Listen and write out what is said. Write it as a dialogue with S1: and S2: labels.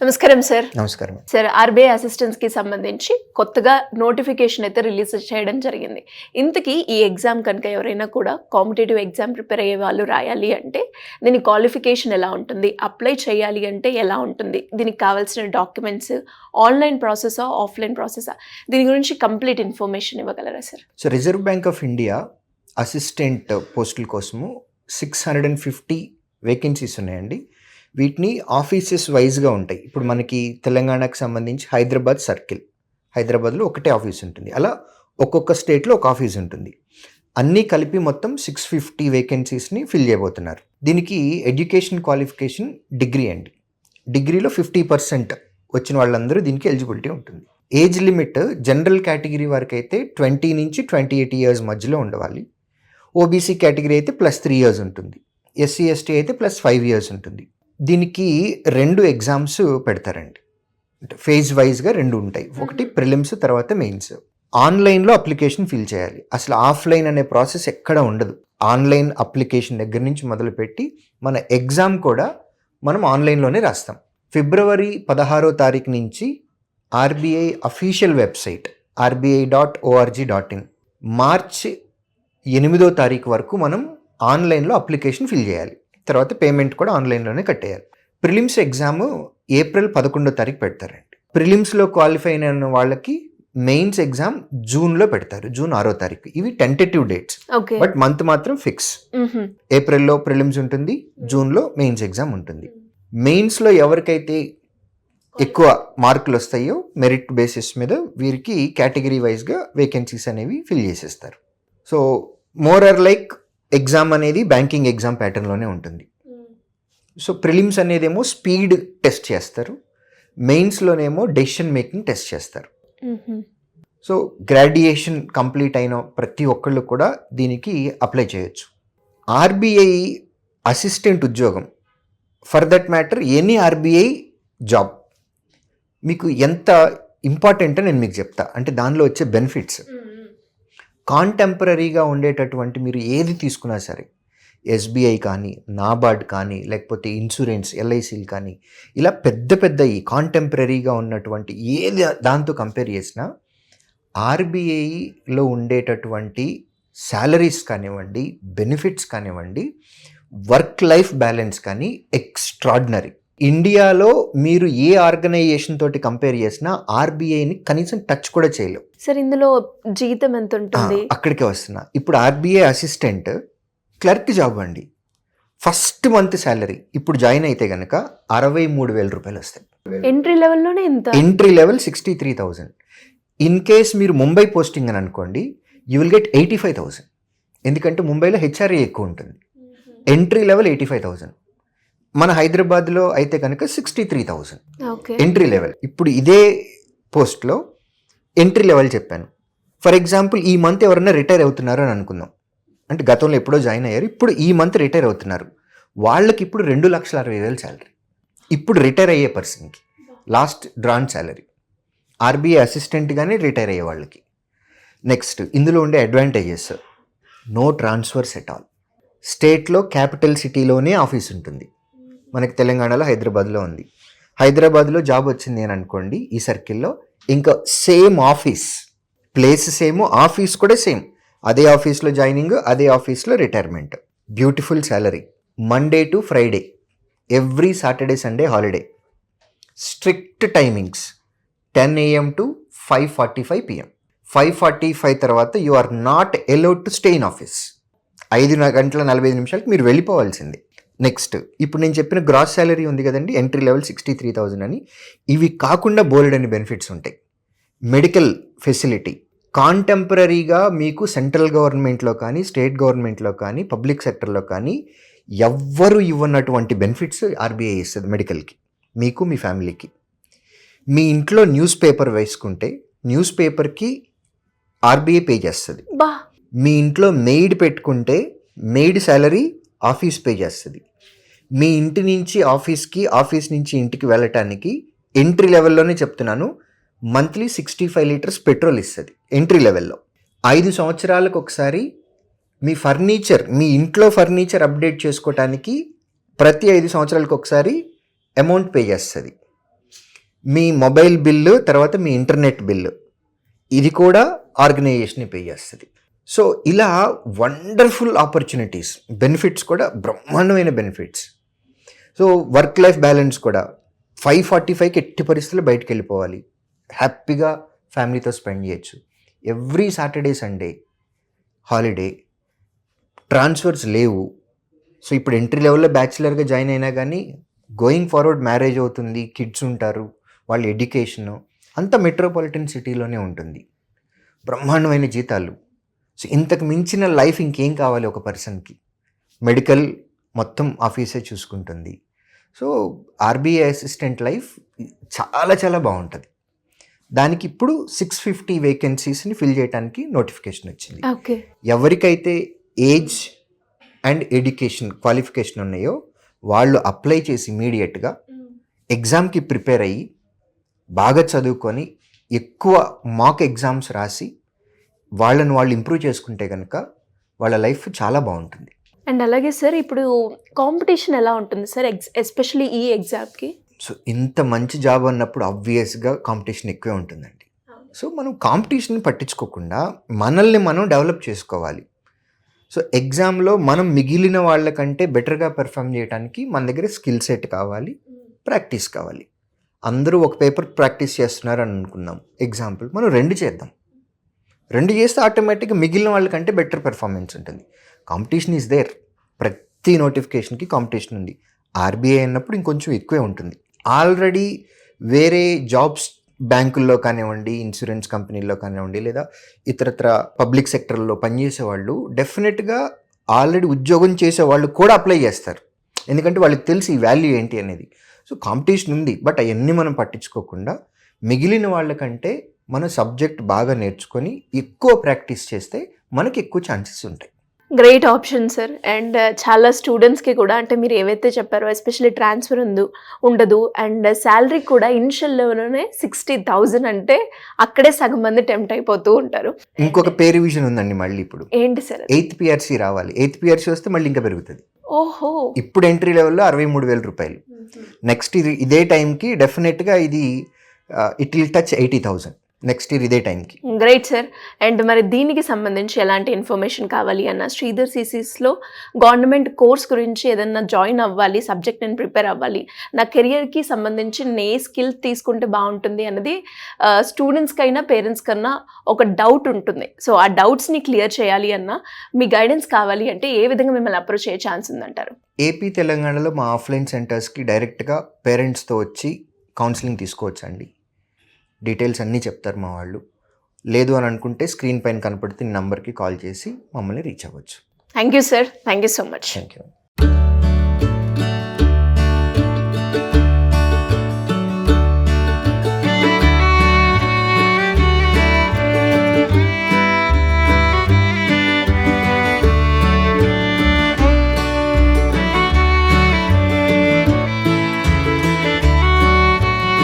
S1: నమస్కారం సార్.
S2: నమస్కారం.
S1: Sir, RBI అసిస్టెంట్స్కి సంబంధించి కొత్తగా నోటిఫికేషన్ అయితే రిలీజ్ చేయడం జరిగింది. ఇంతకీ ఈ ఎగ్జామ్ కనుక ఎవరైనా కూడా కాంపిటేటివ్ ఎగ్జామ్ ప్రిపేర్ అయ్యే వాళ్ళు రాయాలి అంటే దీని క్వాలిఫికేషన్ ఎలా ఉంటుంది, అప్లై చేయాలి అంటే ఎలా ఉంటుంది, దీనికి కావాల్సిన డాక్యుమెంట్స్, ఆన్లైన్ ప్రాసెసా ఆఫ్లైన్ ప్రాసెసా, దీని గురించి కంప్లీట్ ఇన్ఫర్మేషన్ ఇవ్వగలరా sir?
S2: So reserve bank of India assistant పోస్టుల కోసము 650 వేకెన్సీస్ ఉన్నాయండి. వీటిని ఆఫీసెస్ వైజ్గా ఉంటాయి. ఇప్పుడు మనకి తెలంగాణకు సంబంధించి హైదరాబాద్ సర్కిల్, హైదరాబాద్లో ఒకటే ఆఫీస్ ఉంటుంది. అలా ఒక్కొక్క స్టేట్లో ఒక ఆఫీస్ ఉంటుంది. అన్నీ కలిపి మొత్తం 650 వేకెన్సీస్ని ఫిల్ చేయబోతున్నారు. దీనికి ఎడ్యుకేషన్ క్వాలిఫికేషన్ డిగ్రీ అండి. డిగ్రీలో 50% వచ్చిన వాళ్ళందరూ దీనికి ఎలిజిబిలిటీ ఉంటుంది. ఏజ్ లిమిట్ జనరల్ కేటగిరీ వరకు అయితే 20 నుంచి 28 ఇయర్స్ మధ్యలో ఉండవాలి. ఓబీసీ కేటగిరీ అయితే +3 ఇయర్స్ ఉంటుంది. ఎస్సీ ఎస్టీ అయితే +5 ఇయర్స్ ఉంటుంది. దీనికి 2 ఎగ్జామ్స్ పెడతారండి. ఫేజ్ వైజ్గా 2 ఉంటాయి. ఒకటి ప్రిలిమ్స్, తర్వాత మెయిన్స్. ఆన్లైన్లో అప్లికేషన్ ఫిల్ చేయాలి. అసలు ఆఫ్లైన్ అనే ప్రాసెస్ ఎక్కడ ఉండదు. ఆన్లైన్ అప్లికేషన్ దగ్గర నుంచి మొదలుపెట్టి మన ఎగ్జామ్ కూడా మనం ఆన్లైన్లోనే రాస్తాం. ఫిబ్రవరి 16వ తారీఖు నుంచి ఆర్బీఐ అఫీషియల్ వెబ్సైట్ rbi.org.in, మార్చి 8వ తారీఖు వరకు మనం ఆన్లైన్లో అప్లికేషన్ ఫిల్ చేయాలి. తర్వాత పేమెంట్ కూడా ఆన్లైన్లోనే కట్టేయాలి. ప్రిలిమ్స్ ఎగ్జామ్ ఏప్రిల్ 11వ తారీఖు పెడతారండి. ప్రిలిమ్స్లో క్వాలిఫై అయిన వాళ్ళకి మెయిన్స్ ఎగ్జామ్ జూన్లో పెడతారు, జూన్ 6వ తారీఖు. ఇవి టెంటేటివ్ డేట్స్, బట్ మంత్ మాత్రం ఫిక్స్. ఏప్రిల్లో ప్రిలిమ్స్ ఉంటుంది, జూన్లో మెయిన్స్ ఎగ్జామ్ ఉంటుంది. మెయిన్స్లో ఎవరికైతే ఎక్కువ మార్కులు వస్తాయో మెరిట్ బేసిస్ మీద వీరికి కేటగిరీ వైజ్గా వేకెన్సీస్ అనేవి ఫిల్ చేసేస్తారు. So more or like exam అనేది బ్యాంకింగ్ ఎగ్జామ్ ప్యాటర్న్లోనే ఉంటుంది. సో ప్రిలిమ్స్ అనేదేమో స్పీడ్ టెస్ట్ చేస్తారు, మెయిన్స్లోనేమో డెసిషన్ మేకింగ్ టెస్ట్ చేస్తారు. సో గ్రాడ్యుయేషన్ కంప్లీట్ అయిన ప్రతి ఒక్కళ్ళు కూడా దీనికి అప్లై చేయొచ్చు. ఆర్బీఐ అసిస్టెంట్ ఉద్యోగం, for that matter any RBI job మీకు ఎంత ఇంపార్టెంటో నేను మీకు చెప్తా. అంటే దానిలో వచ్చే బెనిఫిట్స్ కాంటెంపరీగా ఉండేటటువంటి మీరు ఏది తీసుకున్నా సరే, ఎస్బీఐ కానీ, నాబార్డ్ కానీ, లేకపోతే ఇన్సూరెన్స్ ఎల్ఐసీలు కానీ, ఇలా పెద్ద పెద్ద ఈ కాంటెంపరీగా ఉన్నటువంటి ఏది దాంతో కంపేర్ చేసినా ఆర్బీఐలో ఉండేటటువంటి శాలరీస్ కానివ్వండి, బెనిఫిట్స్ కానివ్వండి, వర్క్ లైఫ్ బ్యాలెన్స్ కానీ ఎక్స్ట్రాడినరీ. ఇండియాలో మీరు ఏ ఆర్గనైజేషన్ తోటి కంపేర్ చేసినా ఆర్బీఐని కనీసం టచ్ కూడా చేయలేవు.
S1: సార్, ఇందులో జీతం ఎంత ఉంటుంది?
S2: అక్కడికే వస్తున్నా. ఇప్పుడు ఆర్బీఐ అసిస్టెంట్ క్లర్క్ జాబ్ అండి. ఫస్ట్ మంత్ శాలరీ ఇప్పుడు జాయిన్ అయితే కనుక 63,000 రూపాయలు వస్తాయి.
S1: ఎంట్రీ లెవెల్లోనే ఎంత?
S2: Entry level 63,000. ఇన్ కేస్ మీరు ముంబై పోస్టింగ్ అని అనుకోండి, యూ విల్ గెట్ 85,000. ఎందుకంటే ముంబైలో హెచ్ఆర్ఏ ఎక్కువ ఉంటుంది. Entry level 85,000. మన హైదరాబాద్లో అయితే కనుక 63,000 ఎంట్రీ లెవెల్. ఇప్పుడు ఇదే పోస్ట్లో ఎంట్రీ లెవెల్ చెప్పాను. ఫర్ ఎగ్జాంపుల్ ఈ మంత్ ఎవరైనా రిటైర్ అవుతున్నారు అని అనుకుందాం. అంటే గతంలో ఎప్పుడో జాయిన్ అయ్యారు, ఇప్పుడు ఈ మంత్ రిటైర్ అవుతున్నారు. వాళ్ళకి ఇప్పుడు 2,60,000 శాలరీ. ఇప్పుడు రిటైర్ అయ్యే పర్సన్కి లాస్ట్ డ్రాన్ శాలరీ, ఆర్బీఐ అసిస్టెంట్గానే రిటైర్ అయ్యే వాళ్ళకి. నెక్స్ట్ ఇందులో ఉండే advantages, no transfers at all. స్టేట్లో క్యాపిటల్ సిటీలోనే ఆఫీస్ ఉంటుంది. మనకి తెలంగాణలో హైదరాబాద్లో ఉంది. హైదరాబాద్లో జాబ్ వచ్చింది అని అనుకోండి ఈ సర్కిల్లో, ఇంకా same office, place same, office కూడా సేమ్. అదే ఆఫీస్లో జాయినింగ్, అదే ఆఫీస్లో retirement. Beautiful salary. Monday to Friday, every Saturday Sunday holiday. Strict timings 10 AM to 5:45 PM. 5:45 తర్వాత you are not allowed to stay in office. 5:45 మీరు వెళ్ళిపోవాల్సిందే. నెక్స్ట్ ఇప్పుడు నేను చెప్పిన గ్రాస్ శాలరీ ఉంది కదండి, ఎంట్రీ లెవెల్ 63,000 అని. ఇవి కాకుండా బోల్డ్ అని బెనిఫిట్స్ ఉంటాయి. మెడికల్ ఫెసిలిటీ కాంటెంపరీగా మీకు సెంట్రల్ గవర్నమెంట్లో కానీ, స్టేట్ గవర్నమెంట్లో కానీ, పబ్లిక్ సెక్టర్లో కానీ ఎవ్వరు ఇవ్వనటువంటి బెనిఫిట్స్ ఆర్బీఐ ఇస్తుంది మెడికల్కి, మీకు మీ ఫ్యామిలీకి. మీ ఇంట్లో న్యూస్ పేపర్ వేసుకుంటే న్యూస్ పేపర్కి ఆర్బీఐ పే చేస్తుంది. మీ ఇంట్లో మెయిడ్ పెట్టుకుంటే మెయిడ్ శాలరీ ఆఫీస్ పే చేస్తుంది. మీ ఇంటి నుంచి ఆఫీస్కి, ఆఫీస్ నుంచి ఇంటికి వెళ్ళటానికి ఎంట్రీ లెవెల్లోనే చెప్తున్నాను, మంత్లీ 65 లీటర్స్ పెట్రోల్ ఇస్తుంది ఎంట్రీ లెవెల్లో. 5 సంవత్సరాలకు ఒకసారి మీ ఫర్నిచర్, మీ ఇంట్లో ఫర్నిచర్ అప్డేట్ చేసుకోవటానికి ప్రతి 5 సంవత్సరాలకు ఒకసారి అమౌంట్ పే చేస్తుంది. మీ మొబైల్ బిల్లు, తర్వాత మీ ఇంటర్నెట్ బిల్లు, ఇది కూడా ఆర్గనైజేషన్ పే చేస్తుంది. సో ఇలా వండర్ఫుల్ ఆపర్చునిటీస్, బెనిఫిట్స్ కూడా బ్రహ్మాండమైన benefits. So work life balance కూడా 5:45కి ఎట్టి పరిస్థితుల్లో బయటకు వెళ్ళిపోవాలి, హ్యాపీగా ఫ్యామిలీతో స్పెండ్ చేయొచ్చు. Every Saturday Sunday holiday, transfers లేవు. సో ఇప్పుడు ఎంట్రీ లెవెల్లో బ్యాచిలర్గా జాయిన్ అయినా కానీ గోయింగ్ ఫార్వర్డ్ మ్యారేజ్ అవుతుంది, కిడ్స్ ఉంటారు, వాళ్ళ ఎడ్యుకేషను అంతా మెట్రోపాలిటన్ సిటీలోనే ఉంటుంది. బ్రహ్మాండమైన జీతాలు. సో ఇంతకు మించిన లైఫ్ ఇంకేం కావాలి ఒక పర్సన్కి? మెడికల్ మొత్తం ఆఫీసే చూసుకుంటుంది. సో ఆర్బీఐ అసిస్టెంట్ లైఫ్ చాలా చాలా బాగుంటుంది. దానికి ఇప్పుడు 650 వేకెన్సీస్ని ఫిల్ చేయడానికి నోటిఫికేషన్ వచ్చింది.
S1: ఓకే.
S2: ఎవరికైతే ఏజ్ అండ్ ఎడ్యుకేషన్ క్వాలిఫికేషన్ ఉన్నాయో వాళ్ళు అప్లై చేసి ఇమీడియట్గా ఎగ్జామ్కి ప్రిపేర్ అయ్యి బాగా చదువుకొని ఎక్కువ మాక్ ఎగ్జామ్స్ రాసి వాళ్ళని వాళ్ళు ఇంప్రూవ్ చేసుకుంటే కనుక వాళ్ళ లైఫ్ చాలా బాగుంటుంది.
S1: అండ్ అలాగే సార్ ఇప్పుడు కాంపిటీషన్ ఎలా ఉంటుంది సార్ ఎస్పెషల్లీ ఈ ఎగ్జామ్కి?
S2: సో ఇంత మంచి జాబ్ అన్నప్పుడు ఆబ్వియస్గా కాంపిటీషన్ ఎక్కువే ఉంటుందండి. సో మనం కాంపిటీషన్ పట్టించుకోకుండా మనల్ని మనం డెవలప్ చేసుకోవాలి. సో ఎగ్జామ్లో మనం మిగిలిన వాళ్ళకంటే బెటర్గా పెర్ఫామ్ చేయడానికి మన దగ్గర స్కిల్ సెట్ కావాలి, ప్రాక్టీస్ కావాలి. అందరూ ఒక పేపర్ ప్రాక్టీస్ చేస్తున్నారు అని అనుకుందాం, ఎగ్జాంపుల్ మనం 2 చేద్దాం. 2 చేస్తే ఆటోమేటిక్గా మిగిలిన వాళ్ళకంటే బెటర్ పెర్ఫార్మెన్స్ ఉంటుంది. కాంపిటీషన్ ఈజ్ దేర్, ప్రతి నోటిఫికేషన్కి కాంపిటీషన్ ఉంది. ఆర్బీఐ అన్నప్పుడు ఇంకొంచెం ఎక్కువే ఉంటుంది. ఆల్రెడీ వేరే జాబ్స్ బ్యాంకుల్లో కానివ్వండి, ఇన్సూరెన్స్ కంపెనీల్లో కానివ్వండి, లేదా ఇతరత్ర పబ్లిక్ సెక్టర్లో పనిచేసే వాళ్ళు డెఫినెట్గా ఆల్రెడీ ఉద్యోగం చేసే వాళ్ళు కూడా అప్లై చేస్తారు, ఎందుకంటే వాళ్ళకి తెలిసి ఈ వాల్యూ ఏంటి అనేది. సో కాంపిటీషన్ ఉంది, బట్ అవన్నీ మనం పట్టించుకోకుండా మిగిలిన వాళ్ళకంటే మన సబ్జెక్ట్ బాగా నేర్చుకొని ఎక్కువ ప్రాక్టీస్ చేస్తే మనకి ఎక్కువ ఛాన్సెస్ ఉంటాయి.
S1: Great option sir. అండ్ చాలా స్టూడెంట్స్కి కూడా అంటే మీరు ఏవైతే చెప్పారో ఎస్పెషల్లీ ట్రాన్స్ఫర్ ఉండదు అండ్ శాలరీ కూడా ఇనిషియల్లోనే 60,000 అంటే అక్కడే సగం మంది టెంప్ట్ అయిపోతూ ఉంటారు.
S2: ఇంకొక పే రివిజన్ ఉందండి మళ్ళీ ఇప్పుడు.
S1: ఏంటి సార్?
S2: 8th PRC రావాలి. 8th PRC వస్తే మళ్ళీ ఇంకా పెరుగుతుంది.
S1: ఓహో.
S2: ఇప్పుడు ఎంట్రీ లెవెల్లో 63,000 రూపాయలు. నెక్స్ట్ ఇదే టైంకి డెఫినెట్గా ఇది it will touch 80,000 next year ఇదే టైంకి.
S1: Great sir. అండ్ మరి దీనికి సంబంధించి ఎలాంటి ఇన్ఫర్మేషన్ కావాలి అన్న శ్రీధర్ సిసిస్లో గవర్నమెంట్ కోర్స్ గురించి ఏదన్నా జాయిన్ అవ్వాలి, సబ్జెక్ట్ నేను ప్రిపేర్ అవ్వాలి, నా కెరియర్కి సంబంధించి ఏ స్కిల్ తీసుకుంటే బాగుంటుంది అన్నది స్టూడెంట్స్కి అయినా పేరెంట్స్ కన్నా ఒక డౌట్ ఉంటుంది. సో ఆ డౌట్స్ని క్లియర్ చేయాలి అన్న మీ గైడెన్స్ కావాలి అంటే ఏ విధంగా మిమ్మల్ని అప్రోచ్ అయ్యే ఛాన్స్ ఉందంటారు?
S2: ఏపీ తెలంగాణలో మా ఆఫ్లైన్ సెంటర్స్కి డైరెక్ట్గా పేరెంట్స్తో వచ్చి కౌన్సిలింగ్ తీసుకోవచ్చండి. డీటెయిల్స్ అన్నీ చెప్తారు మా వాళ్ళు. లేదు అని అనుకుంటే స్క్రీన్ పైన కనపడితే నెంబర్కి కాల్ చేసి మమ్మల్ని రీచ్ అవ్వచ్చు.
S1: Thank you sir. Thank you so much.
S2: Thank you.